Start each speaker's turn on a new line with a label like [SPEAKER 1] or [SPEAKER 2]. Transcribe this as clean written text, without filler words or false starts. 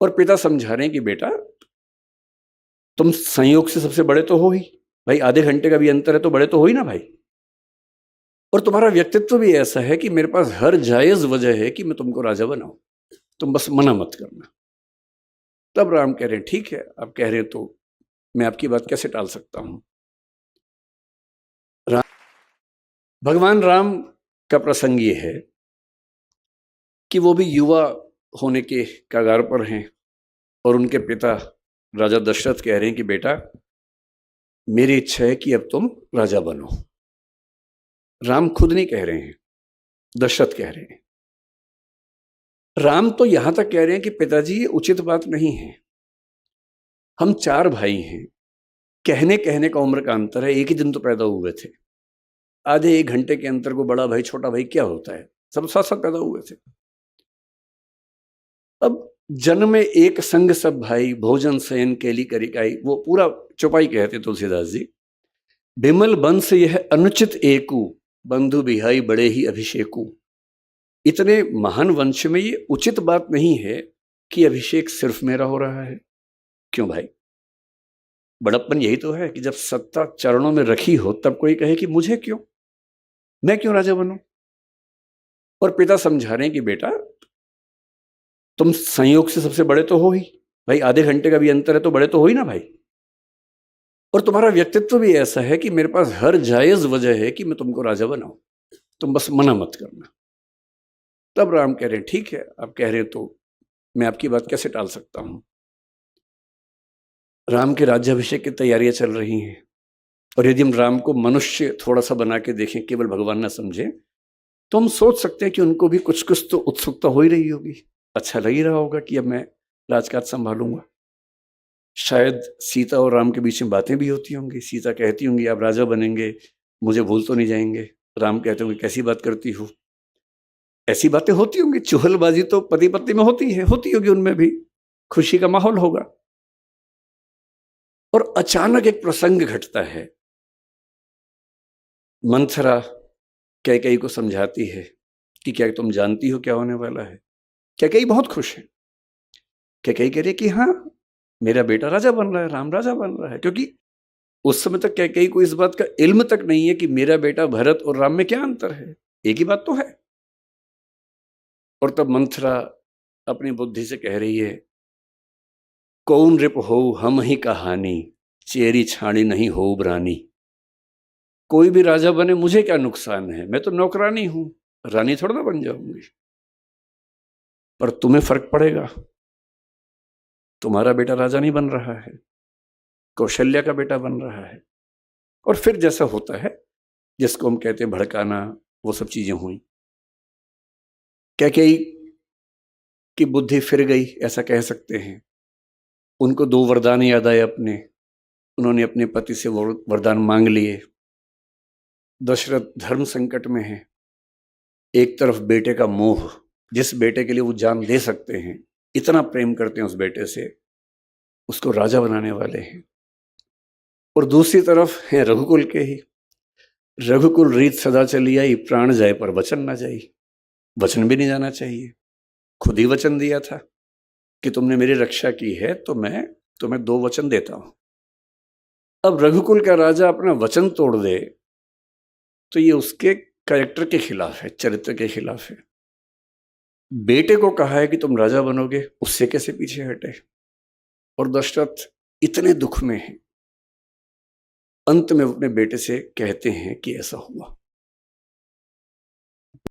[SPEAKER 1] और पिता समझा रहे हैं कि बेटा तुम संयोग से सबसे बड़े तो हो ही भाई, आधे घंटे का भी अंतर है तो बड़े तो हो ही ना भाई। और तुम्हारा व्यक्तित्व भी ऐसा है कि मेरे पास हर जायज वजह है कि मैं तुमको राजा बनाऊं, तुम बस मना मत करना। तब राम कह रहे हैं ठीक है, आप कह रहे हैं तो मैं आपकी बात कैसे टाल सकता हूं। भगवान राम का प्रसंग ये है कि वो भी युवा होने के कगार पर हैं और उनके पिता राजा दशरथ कह रहे हैं कि बेटा मेरी इच्छा है कि अब तुम राजा बनो। राम खुद नहीं कह रहे हैं, दशरथ कह रहे हैं। राम तो यहां तक कह रहे हैं कि पिताजी ये उचित बात नहीं है, हम 4 भाई हैं, कहने कहने का उम्र का अंतर है, एक ही दिन तो पैदा हुए थे, आधे 1 घंटे के अंतर को बड़ा भाई छोटा भाई क्या होता है, सब साथ साथ पैदा हुए थे। अब जन्म में एक संग सब भाई, भोजन शयन केली करिकाई, वो पूरा चौपाई कहते तुलसीदास जी। बिमल बंस यह अनुचित एकू, बंधु बिहाई बड़े ही अभिषेकू। इतने महान वंश में ये उचित बात नहीं है कि अभिषेक सिर्फ मेरा हो रहा है। क्यों भाई, बड़प्पन यही तो है कि जब सत्ता चरणों में रखी हो तब कोई कहे कि मुझे क्यों, मैं क्यों राजा बनूं। और पिता समझा रहे हैं कि बेटा तुम संयोग से सबसे बड़े तो हो ही भाई, आधे घंटे का भी अंतर है तो बड़े तो हो ही ना भाई। और तुम्हारा व्यक्तित्व भी ऐसा है कि मेरे पास हर जायज वजह है कि मैं तुमको राजा बनाऊं, तुम बस मना मत करना। तब राम कह रहे हैं ठीक है, आप कह रहे हैं तो मैं आपकी बात कैसे टाल सकता हूं। राम के राज्याभिषेक की तैयारियां चल रही हैं और यदि हम राम को मनुष्य थोड़ा सा बना के देखें, केवल भगवान ना समझें, तो हम सोच सकते हैं कि उनको भी कुछ कुछ तो उत्सुकता हो ही रही होगी, अच्छा लग ही रहा होगा कि अब मैं राजकाज संभालूंगा। शायद सीता और राम के बीच में बातें भी होती होंगी, सीता कहती होंगी आप राजा बनेंगे, मुझे भूल तो नहीं जाएंगे। राम कहते होंगे कैसी बात करती हो। ऐसी बातें होती होंगी, चुहलबाजी तो पति पत्नी में होती है, होती होगी, उनमें भी खुशी का माहौल होगा। और अचानक एक प्रसंग घटता है। मंथरा कैकेयी को समझाती है कि क्या तुम जानती हो क्या होने वाला है। कैकेयी बहुत खुश है। कैकेयी कह रही है कि हाँ, मेरा बेटा राजा बन रहा है, राम राजा बन रहा है। क्योंकि उस समय तक कैकेयी को इस बात का इल्म तक नहीं है कि मेरा बेटा भरत और राम में क्या अंतर है, एक ही बात तो है। और तब मंथरा अपनी बुद्धि से कह रही है, कौन रिप हो हम ही कहानी, चेरी छाणी नहीं हो रानी। कोई भी राजा बने मुझे क्या नुकसान है, मैं तो नौकरानी हूं, रानी थोड़ा ना बन जाऊंगी। पर तुम्हें फर्क पड़ेगा, तुम्हारा बेटा राजा नहीं बन रहा है, कौशल्या का बेटा बन रहा है। और फिर जैसा होता है जिसको हम कहते हैं भड़काना, वो सब चीजें हुई। कैकेयी की बुद्धि फिर गई, ऐसा कह सकते हैं। उनको 2 वरदान याद आए अपने, उन्होंने अपने पति से वरदान मांग लिए। दशरथ धर्म संकट में है, एक तरफ बेटे का मोह, जिस बेटे के लिए वो जान दे सकते हैं, इतना प्रेम करते हैं उस बेटे से, उसको राजा बनाने वाले हैं। और दूसरी तरफ है रघुकुल के ही। रघुकुल रीत सदा चली आई, प्राण जाए पर वचन ना जाई। वचन भी नहीं जाना चाहिए, खुद ही वचन दिया था कि तुमने मेरी रक्षा की है तो मैं तुम्हें 2 वचन देता हूं। अब रघुकुल का राजा अपना वचन तोड़ दे तो ये उसके कैरेक्टर के खिलाफ है, चरित्र के खिलाफ है। बेटे को कहा है कि तुम राजा बनोगे, उससे कैसे पीछे हटे। और दशरथ इतने दुख में है, अंत में अपने बेटे से कहते हैं कि ऐसा हुआ।